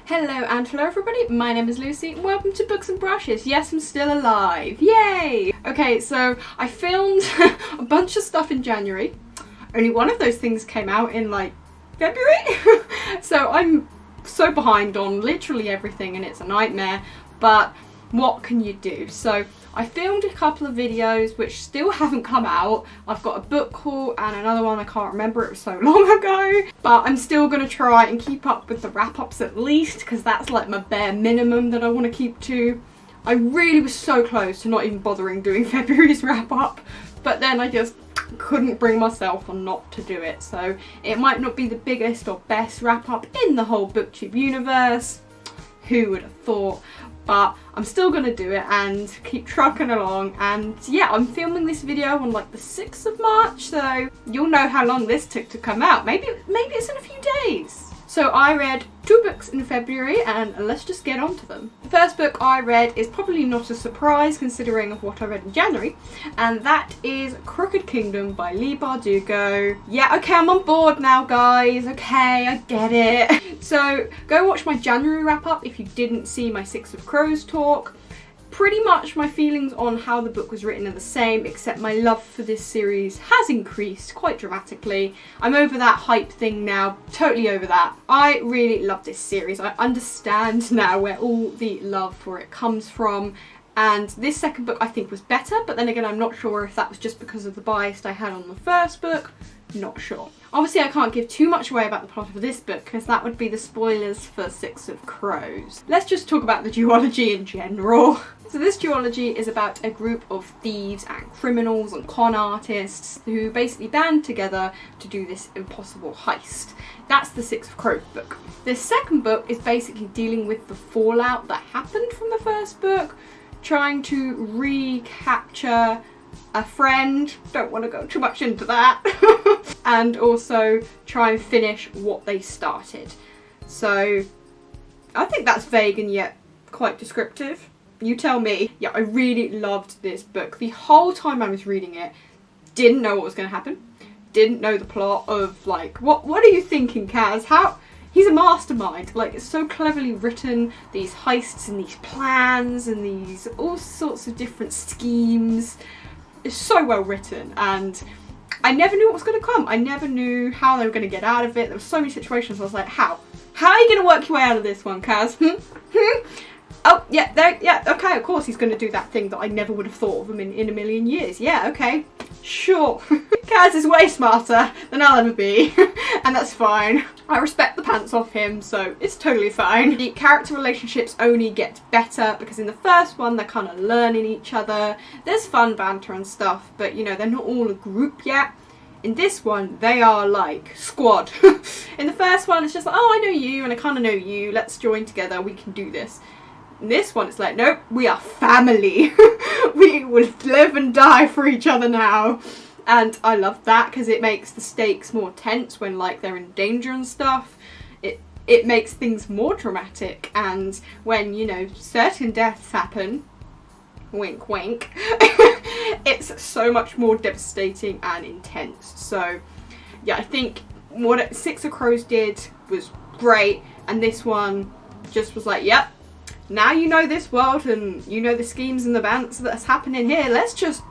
Hello and hello everybody, my name is Lucy and welcome to Books and Brushes. Yes, I'm still alive, yay! Okay, so I filmed a bunch of stuff in January. Only one of those things came out in like February. So I'm so behind on literally everything and it's a nightmare, but what can you do? So I filmed a couple of videos which still haven't come out. I've got a book haul and another one I can't remember, it was so long ago. But I'm still going to try and keep up with the wrap-ups at least, because that's like my bare minimum that I want to keep to. I really was so close to not even bothering doing February's wrap-up, but then I just couldn't bring myself on not to do it. So it might not be the biggest or best wrap-up in the whole BookTube universe. Who would have thought? But I'm still gonna do it and keep trucking along. And yeah, I'm filming this video on like the 6th of March, so you'll know how long this took to come out. Maybe it's in a few days. So I read 2 books in February and let's just get on to them. The first book I read is probably not a surprise considering of what I read in January, and that is Crooked Kingdom by Leigh Bardugo. Yeah, okay, I'm on board now guys, okay, I get it. So go watch my January wrap up if you didn't see my Six of Crows talk. Pretty much my feelings on how the book was written are the same, except my love for this series has increased quite dramatically. I'm over that hype thing now, totally over that. I really love this series. I understand now where all the love for it comes from. And this second book I think was better, but then again I'm not sure if that was just because of the bias I had on the first book. Not sure. Obviously I can't give too much away about the plot of this book because that would be the spoilers for Six of Crows. Let's just talk about the duology in general. So this duology is about a group of thieves and criminals and con artists who basically band together to do this impossible heist. That's the Six of Crows book. This second book is basically dealing with the fallout that happened from the first book, trying to recapture a friend, don't want to go too much into that, and also try and finish what they started. So I think that's vague and yet quite descriptive. You tell me. Yeah, I really loved this book. The whole time I was reading it, didn't know what was going to happen. Didn't know the plot of like, what are you thinking, Kaz? How? He's a mastermind. Like, it's so cleverly written, these heists and these plans and these all sorts of different schemes. It's so well written and I never knew what was going to come. I never knew how they were going to get out of it. There were so many situations I was like, how? How are you going to work your way out of this one, Kaz? Oh, yeah, yeah, okay, of course he's going to do that thing that I never would have thought of him in a million years. Yeah, okay, sure. Kaz is way smarter than I'll ever be, and that's fine. I respect the pants off him, so it's totally fine. The character relationships only get better because in the first one they're kind of learning each other. There's fun banter and stuff, but you know, they're not all a group yet. In this one, they are like squad. In the first one, it's just like, oh, I know you and I kind of know you. Let's join together. We can do this. In this one, it's like, nope, we are family. We will live and die for each other now. And I love that because it makes the stakes more tense when like they're in danger and stuff. It makes things more dramatic, and when, you know, certain deaths happen, wink wink, it's so much more devastating and intense. So yeah, I think what Six of Crows did was great, and this one just was like, yep, now you know this world and you know the schemes and the bants that's happening here, let's just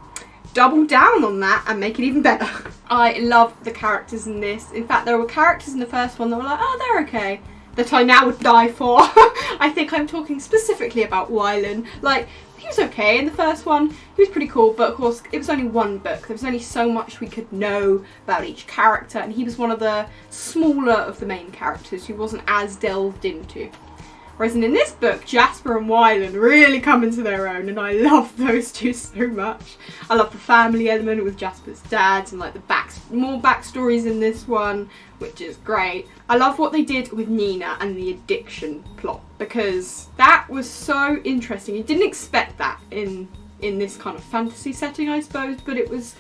double down on that and make it even better. I love the characters in this. In fact, there were characters in the first one that were like, oh, they're okay, that I now would die for. I think I'm talking specifically about Wylan. Like, he was okay in the first one, he was pretty cool, but of course it was only one book. There was only so much we could know about each character, and he was one of the smaller of the main characters who wasn't as delved into. Whereas in this book, Jasper and Wylan really come into their own, and I love those two so much. I love the family element with Jasper's dad and like the more backstories in this one, which is great. I love what they did with Nina and the addiction plot, because that was so interesting. You didn't expect that in this kind of fantasy setting, I suppose, but it was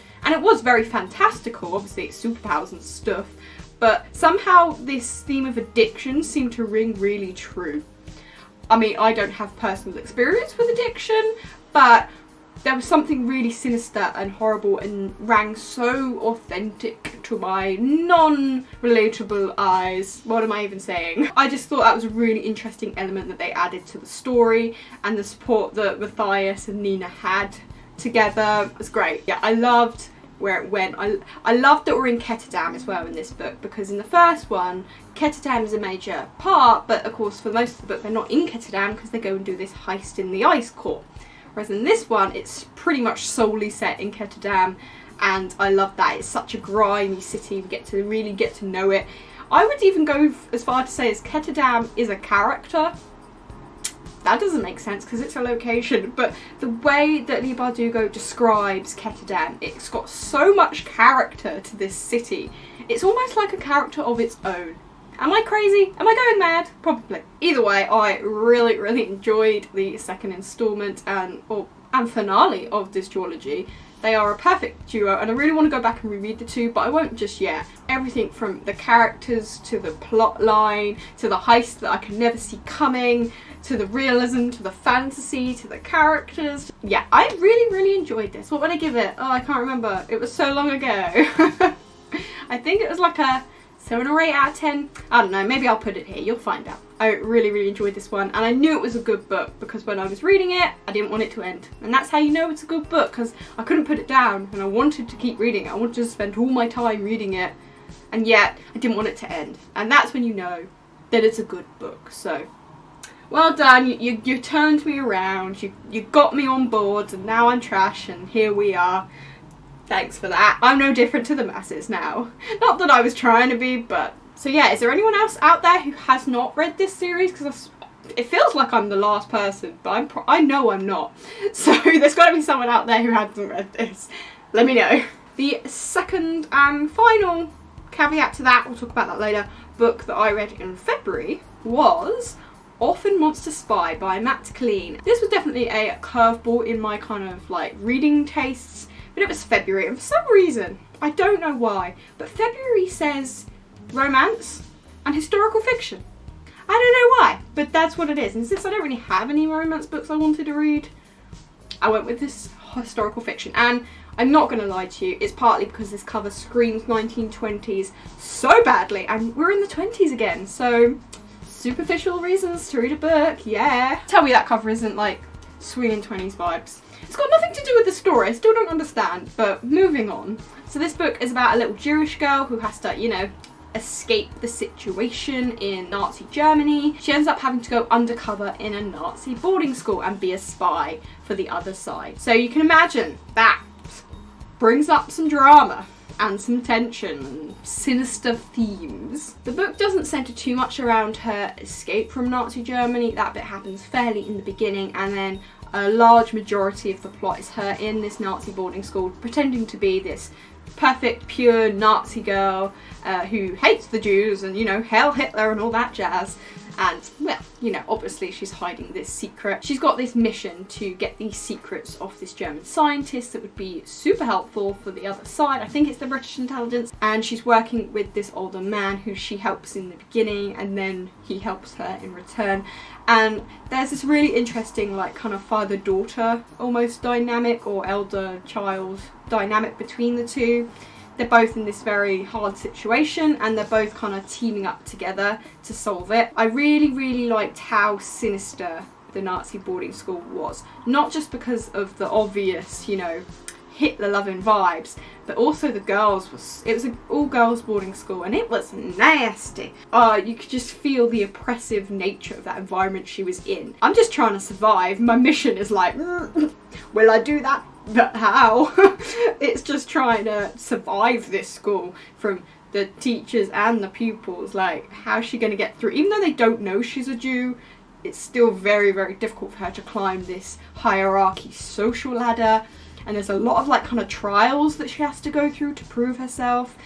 very fantastical. Obviously it's superpowers and stuff, but somehow this theme of addiction seemed to ring really true. I mean, I don't have personal experience with addiction, but there was something really sinister and horrible and rang so authentic to my non-relatable eyes. What am I even saying? I just thought that was a really interesting element that they added to the story, and the support that Matthias and Nina had together was great. Yeah, I loved where it went. I loved that we're in Ketterdam as well in this book, because in the first one Ketterdam is a major part, but of course for most of the book they're not in Ketterdam because they go and do this heist in the ice court. Whereas in this one it's pretty much solely set in Ketterdam, and I love that. It's such a grimy city, we get to really get to know it. I would even go as far to say as Ketterdam is a character. That doesn't make sense because it's a location, but the way that Leigh Bardugo describes Ketterdam, it's got so much character to this city. It's almost like a character of its own. Am I crazy? Am I going mad? Probably. Either way, I really enjoyed the second instalment and finale of this duology. They are a perfect duo, and I really want to go back and reread the two, but I won't just yet. Everything from the characters to the plot line to the heist that I can never see coming, to the realism, to the fantasy, to the characters. Yeah, I really enjoyed this. What would I give it? Oh, I can't remember. It was so long ago. I think it was like a 7 or 8 out of 10. I don't know, maybe I'll put it here, you'll find out. I really enjoyed this one, and I knew it was a good book because when I was reading it, I didn't want it to end. And that's how you know it's a good book, because I couldn't put it down and I wanted to keep reading it. I wanted to spend all my time reading it, and yet I didn't want it to end. And that's when you know that it's a good book. So, well done, you turned me around, you got me on board, and now I'm trash, and here we are. Thanks for that. I'm no different to the masses now. Not that I was trying to be, but... So yeah, is there anyone else out there who has not read this series? Because it feels like I'm the last person, but I know I'm not. So there's got to be someone out there who hasn't read this. Let me know. The second and final caveat to that, we'll talk about that later, book that I read in February was Orphan Monster Spy by Matt Clean. This was definitely a curveball in my kind of like reading tastes, but it was February, and for some reason, I don't know why, but February says romance and historical fiction. I don't know why, but that's what it is. And since I don't really have any romance books I wanted to read, I went with this historical fiction. And I'm not going to lie to you, it's partly because this cover screams 1920s so badly, and we're in the 20s again, so superficial reasons to read a book, yeah. Tell me that cover isn't like swinging 20s vibes. It's got nothing to do with the story, I still don't understand, but moving on. So this book is about a little Jewish girl who has to, you know, escape the situation in Nazi Germany. She ends up having to go undercover in a Nazi boarding school and be a spy for the other side. So you can imagine that brings up some drama and some tension and sinister themes. The book doesn't centre too much around her escape from Nazi Germany. That bit happens fairly in the beginning, and then a large majority of the plot is her in this Nazi boarding school pretending to be this perfect, pure Nazi girl who hates the Jews and, you know, hail Hitler and all that jazz. And, well, you know, obviously she's hiding this secret. She's got this mission to get these secrets off this German scientist that would be super helpful for the other side. I think it's the British intelligence. And she's working with this older man who she helps in the beginning, and then he helps her in return. And there's this really interesting, like, kind of father-daughter almost dynamic, or elder-child dynamic between the two. They're both in this very hard situation, and they're both kind of teaming up together to solve it. I really liked how sinister the Nazi boarding school was. Not just because of the obvious, you know, Hitler-loving vibes, but also the girls. It was an all-girls boarding school, and it was nasty. You could just feel the oppressive nature of that environment she was in. I'm just trying to survive. My mission is like, will I do that? But how? It's just trying to survive this school from the teachers and the pupils. Like, how's she going to get through? Even though they don't know she's a Jew, it's still very difficult for her to climb this hierarchy social ladder. And there's a lot of like kind of trials that she has to go through to prove herself,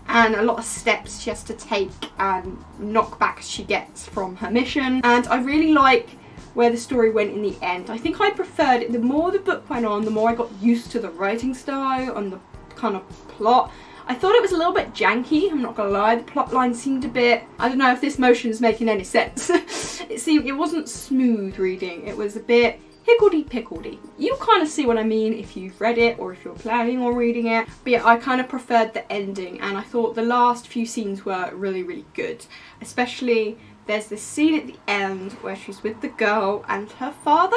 and a lot of steps she has to take and knockbacks she gets from her mission. And I really like where the story went in the end. I think I preferred it. The more the book went on, the more I got used to the writing style and the kind of plot. I thought it was a little bit janky, I'm not gonna lie. The plot line seemed a bit, I don't know if this motion is making any sense. It wasn't smooth reading. It was a bit higgledy-piggledy. You kind of see what I mean if you've read it or if you're planning on reading it. But yeah, I kind of preferred the ending, and I thought the last few scenes were really, really good. Especially there's this scene at the end where she's with the girl and her father.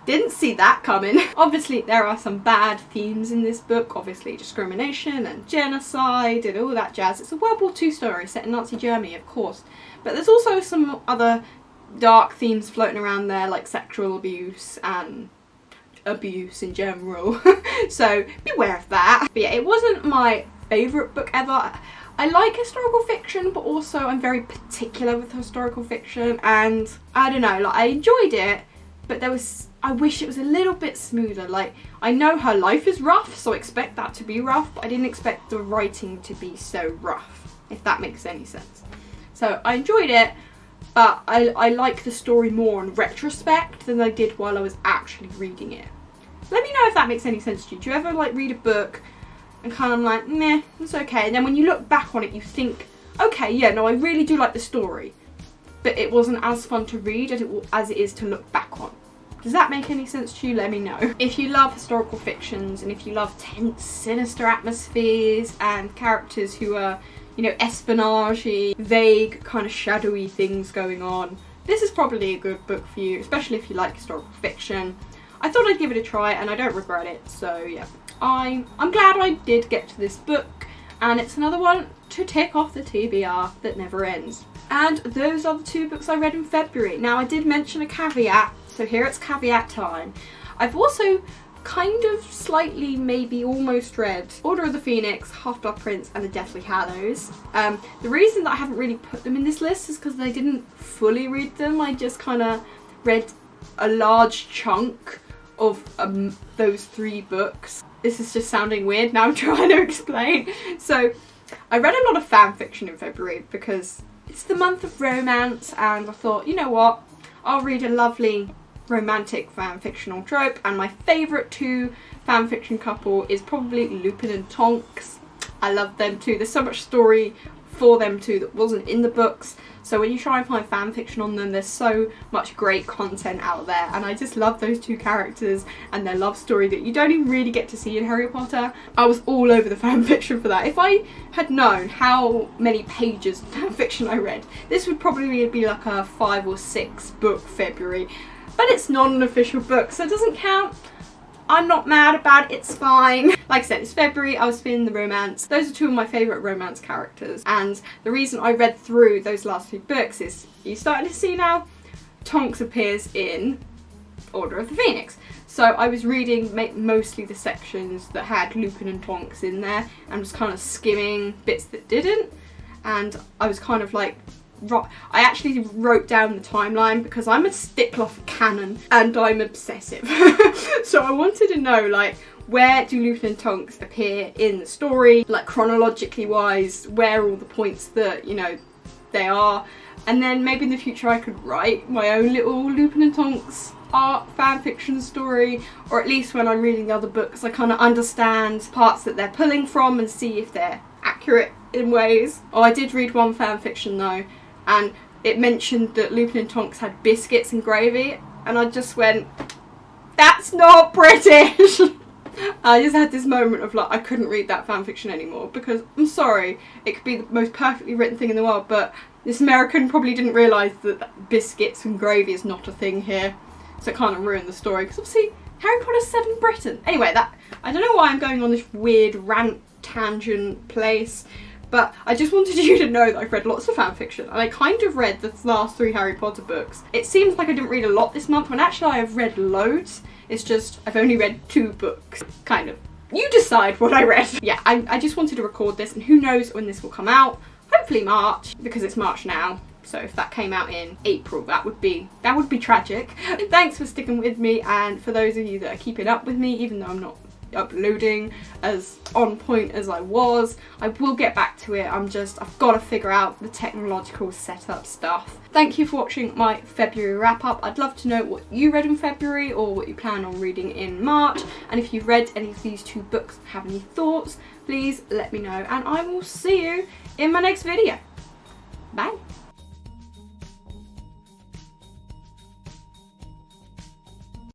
Didn't see that coming. Obviously there are some bad themes in this book, obviously discrimination and genocide and all that jazz. It's a World War II story set in Nazi Germany, of course. But there's also some other dark themes floating around there, like sexual abuse and abuse in general. So beware of that. But yeah, it wasn't my favourite book ever. I like historical fiction, but also I'm very particular with historical fiction, and I don't know, like I enjoyed it, but I wish it was a little bit smoother. Like, I know her life is rough, so I expect that to be rough, but I didn't expect the writing to be so rough, if that makes any sense. So I enjoyed it, but I like the story more in retrospect than I did while I was actually reading it. Let me know if that makes any sense to you. Do you ever like read a book and kind of like, meh, it's okay, and then when you look back on it you think, okay, yeah, no, I really do like the story, but it wasn't as fun to read as it is to look back on. Does that make any sense to you? Let me know. If you love historical fictions and if you love tense, sinister atmospheres and characters who are, you know, espionage-y, vague, kind of shadowy things going on, this is probably a good book for you, especially if you like historical fiction. I thought I'd give it a try and I don't regret it, so yeah. I'm glad I did get to this book, and it's another one to tick off the TBR that never ends. And those are the 2 books I read in February. Now I did mention a caveat, so here it's caveat time. I've also kind of slightly, maybe almost read Order of the Phoenix, Half-Blood Prince and The Deathly Hallows. The reason that I haven't really put them in this list is because I didn't fully read them. I just kind of read a large chunk of those 3 books. This is just sounding weird now I'm trying to explain. So I read a lot of fan fiction in February because it's the month of romance, and I thought, you know what, I'll read a lovely romantic fan fictional trope, and my favourite 2 fan fiction couple is probably Lupin and Tonks. I love them too. There's so much story for them too that wasn't in the books, so when you try and find fan fiction on them, there's so much great content out there, and I just love those 2 characters and their love story that you don't even really get to see in Harry Potter. I was all over the fan fiction for that. If I had known how many pages of fan fiction I read, this would probably be like a 5 or 6 book February, but it's not an official book, so it doesn't count. I'm not mad about it, it's fine. Like I said, it's February, I was feeling the romance. Those are 2 of my favourite romance characters, and the reason I read through those last 2 books is, you starting to see now, Tonks appears in Order of the Phoenix. So I was reading mostly the sections that had Lupin and Tonks in there, and was kind of skimming bits that didn't, and I was kind of like, I actually wrote down the timeline because I'm a stickler for canon and I'm obsessive. So I wanted to know, like, where do Lupin and Tonks appear in the story, like chronologically wise, where are all the points that, you know, they are, and then maybe in the future I could write my own little Lupin and Tonks art fan fiction story, or at least when I'm reading the other books I kind of understand parts that they're pulling from and see if they're accurate in ways. Oh, I did read one fan fiction though, and it mentioned that Lupin and Tonks had biscuits and gravy, and I just went, that's not British! I just had this moment of like, I couldn't read that fanfiction anymore, because I'm sorry, it could be the most perfectly written thing in the world, but this American probably didn't realise that biscuits and gravy is not a thing here, so it kind of ruined the story, because obviously Harry Potter's set in Britain. Anyway, I don't know why I'm going on this weird rant tangent place, but I just wanted you to know that I've read lots of fanfiction, and I kind of read the last 3 Harry Potter books. It seems like I didn't read a lot this month, when actually I have read loads. It's just, I've only read 2 books, kind of. You decide what I read. Yeah, I just wanted to record this, and who knows when this will come out. Hopefully March, because it's March now. So if that came out in April, that would be tragic. Thanks for sticking with me, and for those of you that are keeping up with me, even though I'm not uploading as on point as I was, I will get back to it. I've got to figure out the technological setup stuff. Thank you for watching my February wrap up. I'd love to know what you read in February or what you plan on reading in March, and if you've read any of these 2 books and have any thoughts, please let me know, and I will see you in my next video. Bye.